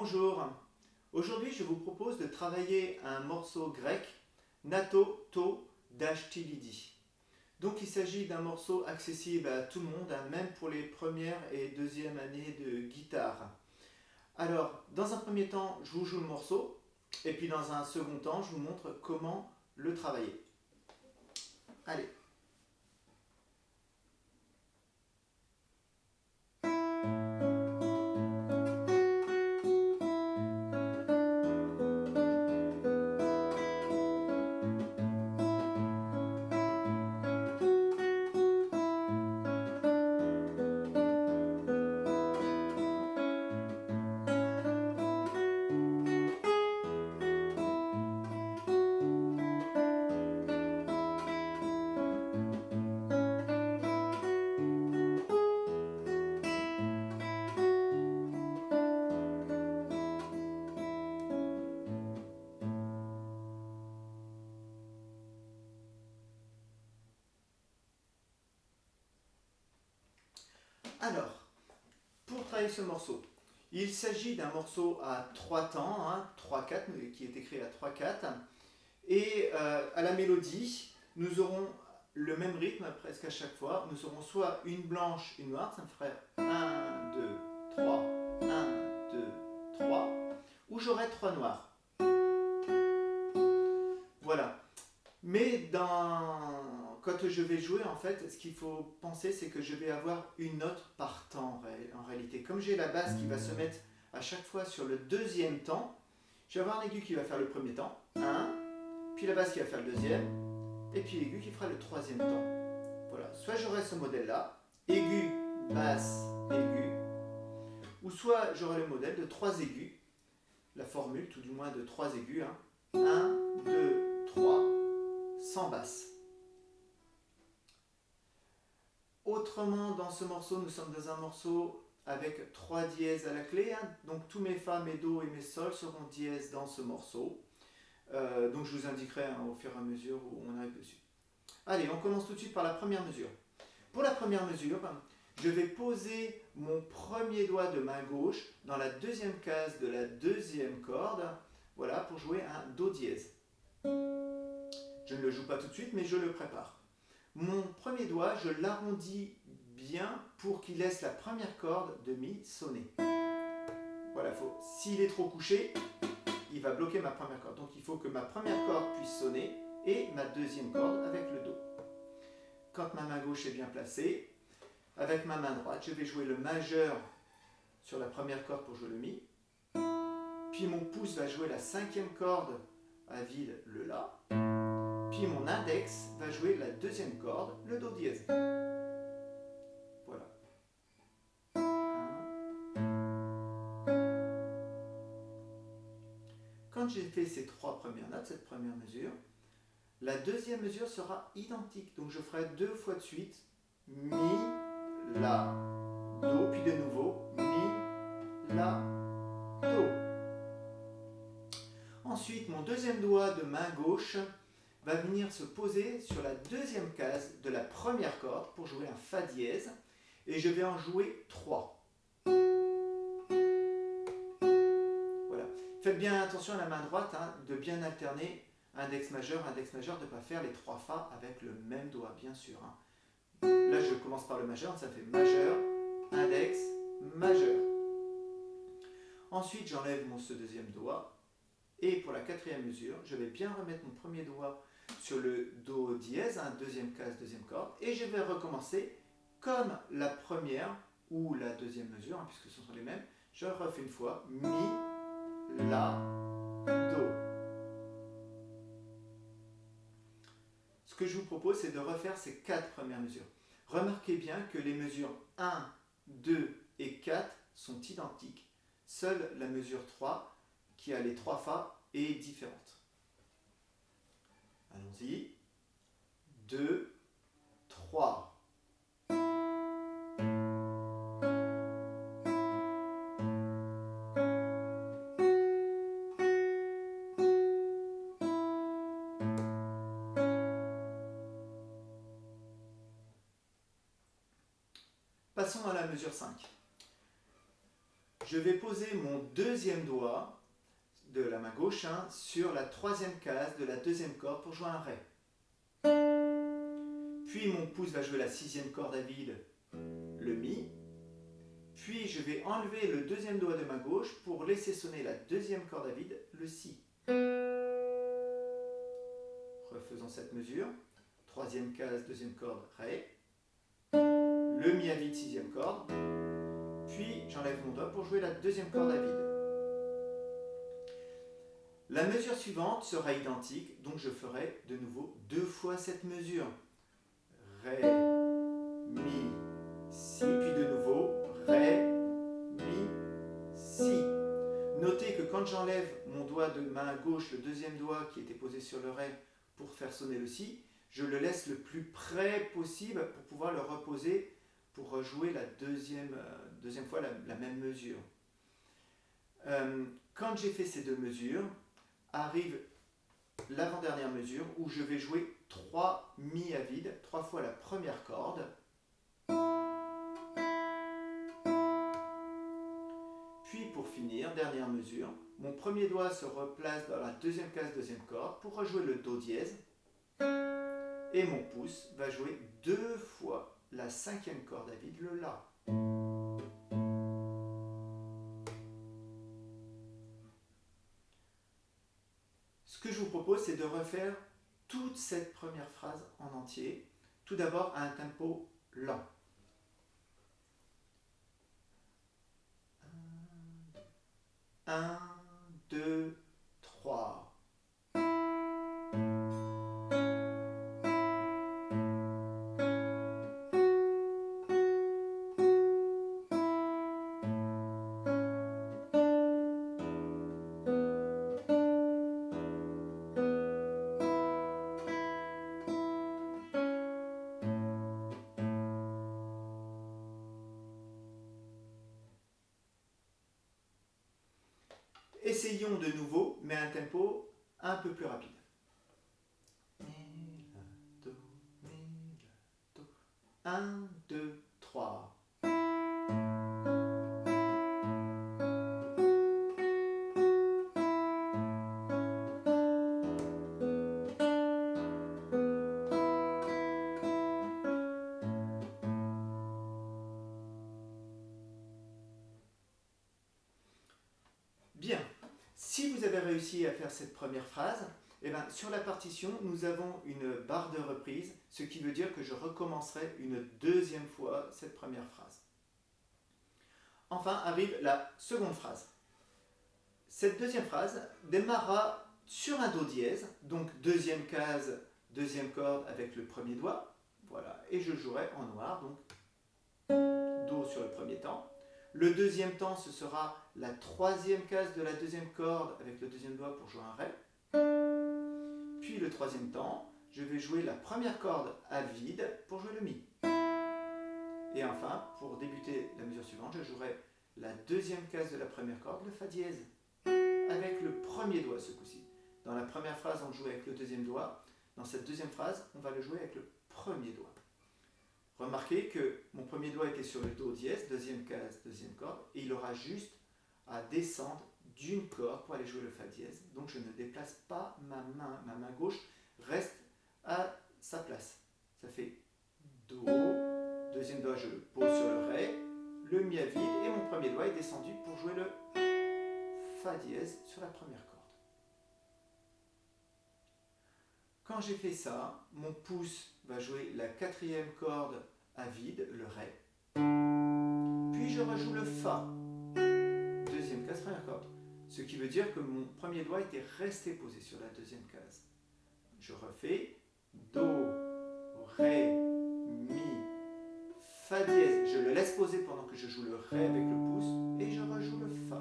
Bonjour, aujourd'hui je vous propose de travailler un morceau grec, Nato to Dashtilidi. Donc il s'agit d'un morceau accessible à tout le monde, même pour les premières et deuxièmes années de guitare. Alors, dans un premier temps, je vous joue le morceau, et puis dans un second temps, je vous montre comment le travailler. Allez. Alors, pour travailler ce morceau, il s'agit d'un morceau à 3 temps, 3-4, qui est écrit à 3-4. Et à la mélodie, nous aurons le même rythme presque à chaque fois. Nous aurons soit une blanche, une noire, ça me ferait 1, 2, 3, 1, 2, 3, ou j'aurai 3 noirs. Voilà. Mais quand je vais jouer, en fait, ce qu'il faut penser, c'est que je vais avoir une note par temps en réalité. Comme j'ai la basse qui va se mettre à chaque fois sur le deuxième temps, je vais avoir un aigu qui va faire le premier temps, 1, puis la basse qui va faire le deuxième, et puis l'aigu qui fera le troisième temps. Voilà. Soit j'aurai ce modèle-là, aigu, basse, aigu, ou soit j'aurai le modèle de 3 aigus, la formule tout du moins de 3 aigus, 1, 2, 3, sans basse. Autrement, dans ce morceau, nous sommes dans un morceau avec 3 dièses à la clé, donc tous mes fa, mes do et mes sol seront dièses dans ce morceau. Donc je vous indiquerai au fur et à mesure où on arrive dessus. Allez, on commence tout de suite par la première mesure. Pour la première mesure, je vais poser mon premier doigt de main gauche dans la deuxième case de la deuxième corde, voilà, pour jouer un do dièse. Je ne le joue pas tout de suite, mais je le prépare. Mon premier doigt, je l'arrondis bien pour qu'il laisse la première corde de mi sonner. Voilà, s'il est trop couché, il va bloquer ma première corde. Donc il faut que ma première corde puisse sonner et ma deuxième corde avec le do. Quand ma main gauche est bien placée, avec ma main droite, je vais jouer le majeur sur la première corde pour jouer le mi. Puis mon pouce va jouer la cinquième corde à vide, le la. Puis mon index va jouer la deuxième corde, le do dièse. Voilà. Quand j'ai fait ces 3 premières notes, cette première mesure, la deuxième mesure sera identique. Donc je ferai 2 fois de suite mi, la, do, puis de nouveau mi, la, do. Ensuite, mon deuxième doigt de main gauche va venir se poser sur la deuxième case de la première corde pour jouer un fa dièse, et je vais en jouer 3. Voilà. Faites bien attention à la main droite, de bien alterner index majeur, de ne pas faire les 3 fa avec le même doigt, bien sûr. Là, je commence par le majeur, ça fait majeur, index, majeur. Ensuite, j'enlève ce deuxième doigt, et pour la quatrième mesure, je vais bien remettre mon premier doigt sur le do dièse, deuxième case, deuxième corde, et je vais recommencer comme la première ou la deuxième mesure, puisque ce sont les mêmes. Je refais une fois mi, la, do. Ce que je vous propose, c'est de refaire ces 4 premières mesures. Remarquez bien que les mesures 1, 2 et 4 sont identiques. Seule la mesure 3, qui a les 3 fa, est différente. Allons-y. 2, 3. Passons à la mesure 5. je vais poser mon deuxième doigt de la main gauche sur la troisième case de la deuxième corde pour jouer un Ré. Puis mon pouce va jouer la sixième corde à vide, le Mi. Puis je vais enlever le deuxième doigt de ma gauche pour laisser sonner la deuxième corde à vide, le Si. Refaisons cette mesure. Troisième case, deuxième corde, Ré. Le Mi à vide, sixième corde. Puis j'enlève mon doigt pour jouer la deuxième corde à vide. La mesure suivante sera identique, donc je ferai de nouveau 2 fois cette mesure. Ré, Mi, Si, puis de nouveau Ré, Mi, Si. Notez que quand j'enlève mon doigt de main gauche, le deuxième doigt qui était posé sur le Ré pour faire sonner le Si, je le laisse le plus près possible pour pouvoir le reposer pour rejouer la deuxième fois la même mesure. Quand j'ai fait ces 2 mesures, arrive l'avant-dernière mesure où je vais jouer 3 Mi à vide, 3 fois la première corde. Puis pour finir, dernière mesure, mon premier doigt se replace dans la deuxième case, deuxième corde pour rejouer le Do dièse. Et mon pouce va jouer 2 fois la cinquième corde à vide, le La. Ce que je vous propose, c'est de refaire toute cette première phrase en entier, tout d'abord à un tempo lent. 1, 2, 3. Essayons de nouveau, mais à un tempo un peu plus rapide. Mi, la, do, mi, la, do. 1, 2, 3. Bien. Si vous avez réussi à faire cette première phrase, eh bien, sur la partition, nous avons une barre de reprise, ce qui veut dire que je recommencerai une deuxième fois cette première phrase. Enfin arrive la seconde phrase. Cette deuxième phrase démarrera sur un Do dièse, donc deuxième case, deuxième corde avec le premier doigt, voilà, et je jouerai en noir, donc Do sur le premier temps. Le deuxième temps, ce sera la troisième case de la deuxième corde avec le deuxième doigt pour jouer un Ré. Puis le troisième temps, je vais jouer la première corde à vide pour jouer le Mi. Et enfin, pour débuter la mesure suivante, je jouerai la deuxième case de la première corde, le Fa dièse, avec le premier doigt ce coup-ci. Dans la première phrase, on le joue avec le deuxième doigt. Dans cette deuxième phrase, on va le jouer avec le premier doigt. Remarquez que mon premier doigt était sur le Do dièse, deuxième case, deuxième corde, et il aura juste à descendre d'une corde pour aller jouer le Fa dièse. Donc je ne déplace pas ma main gauche reste à sa place. Ça fait Do, deuxième doigt je le pose sur le Ré, le Mi à vide, et mon premier doigt est descendu pour jouer le Fa dièse sur la première corde. Quand j'ai fait ça, mon pouce va jouer la quatrième corde à vide, le Ré. Puis je rejoue le Fa, deuxième case, première corde. Ce qui veut dire que mon premier doigt était resté posé sur la deuxième case. Je refais Do, Ré, Mi, Fa dièse. Je le laisse poser pendant que je joue le Ré avec le pouce et je rejoue le Fa.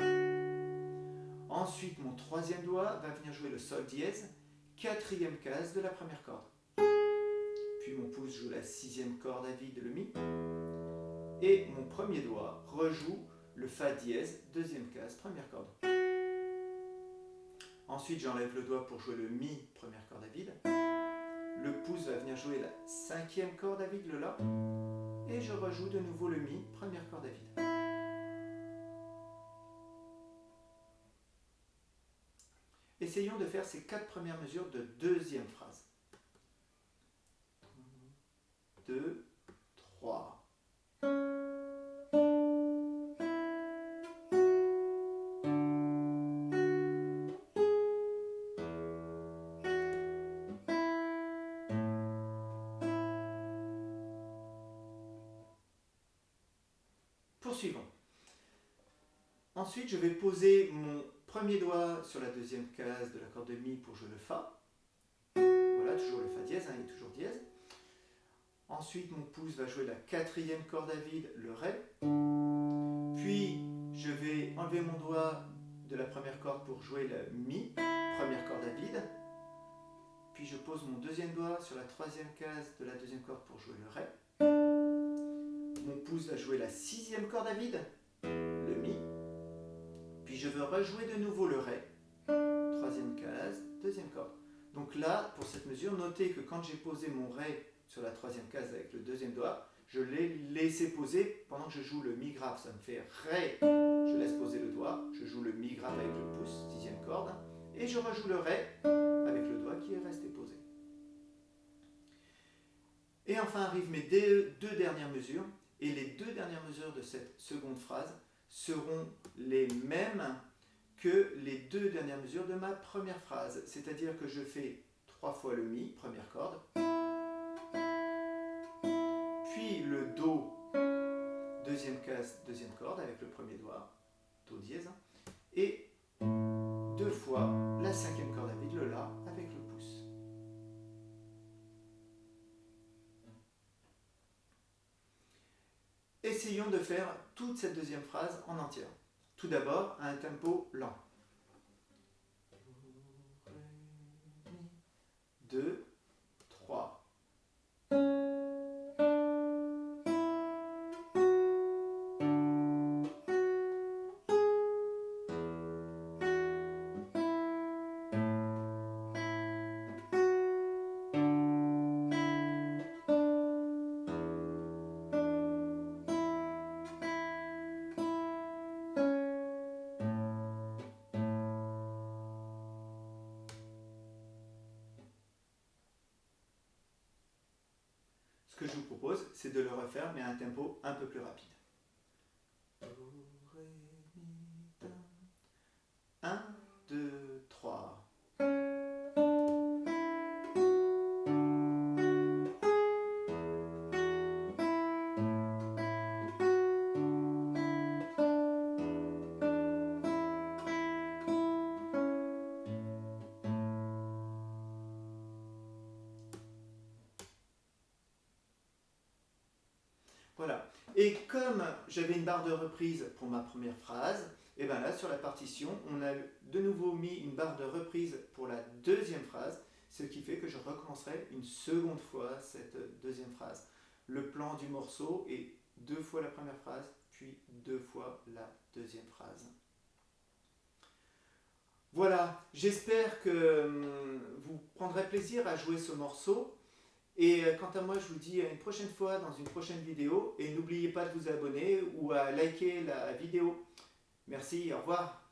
Ensuite, mon troisième doigt va venir jouer le Sol dièse, quatrième case de la première corde. Puis mon pouce joue la sixième corde à vide, le Mi. Et mon premier doigt rejoue le Fa dièse, deuxième case, première corde. Ensuite, j'enlève le doigt pour jouer le Mi, première corde à vide. Le pouce va venir jouer la cinquième corde à vide, le La. Et je rejoue de nouveau le Mi, première corde à vide. essayons de faire ces 4 premières mesures de deuxième phrase. 2, 3. Poursuivons. Ensuite, je vais poser mon premier doigt sur la deuxième case de l'accord de Mi pour jouer le Fa. Voilà, toujours le Fa dièse, il est toujours dièse. Ensuite, mon pouce va jouer la quatrième corde à vide, le Ré. Puis, je vais enlever mon doigt de la première corde pour jouer le Mi, première corde à vide. Puis, je pose mon deuxième doigt sur la troisième case de la deuxième corde pour jouer le Ré. Mon pouce va jouer la sixième corde à vide, le Mi. Puis, je veux rejouer de nouveau le Ré, troisième case, deuxième corde. Donc là, pour cette mesure, notez que quand j'ai posé mon Ré sur la troisième case avec le deuxième doigt, je l'ai laissé poser pendant que je joue le Mi grave. Ça me fait Ré, je laisse poser le doigt, je joue le Mi grave avec le pouce, dixième corde, et je rejoue le Ré avec le doigt qui est resté posé. Et enfin arrivent mes deux dernières mesures, et les deux dernières mesures de cette seconde phrase seront les mêmes que les deux dernières mesures de ma première phrase. C'est-à-dire que je fais 3 fois le Mi, première corde, puis le Do, deuxième case, deuxième corde avec le premier doigt, Do dièse, et 2 fois la cinquième corde à vide, le La, avec le pouce. Essayons de faire toute cette deuxième phrase en entière. Tout d'abord, à un tempo lent. 2, 3. Ce que je vous propose, c'est de le refaire, mais à un tempo un peu plus rapide. 1, 2, 3. Voilà. Et comme j'avais une barre de reprise pour ma première phrase, et bien là, sur la partition, on a de nouveau mis une barre de reprise pour la deuxième phrase, ce qui fait que je recommencerai une seconde fois cette deuxième phrase. Le plan du morceau est 2 fois la première phrase, puis 2 fois la deuxième phrase. Voilà, j'espère que vous prendrez plaisir à jouer ce morceau. Et quant à moi, je vous dis à une prochaine fois dans une prochaine vidéo. Et n'oubliez pas de vous abonner ou à liker la vidéo. Merci, au revoir.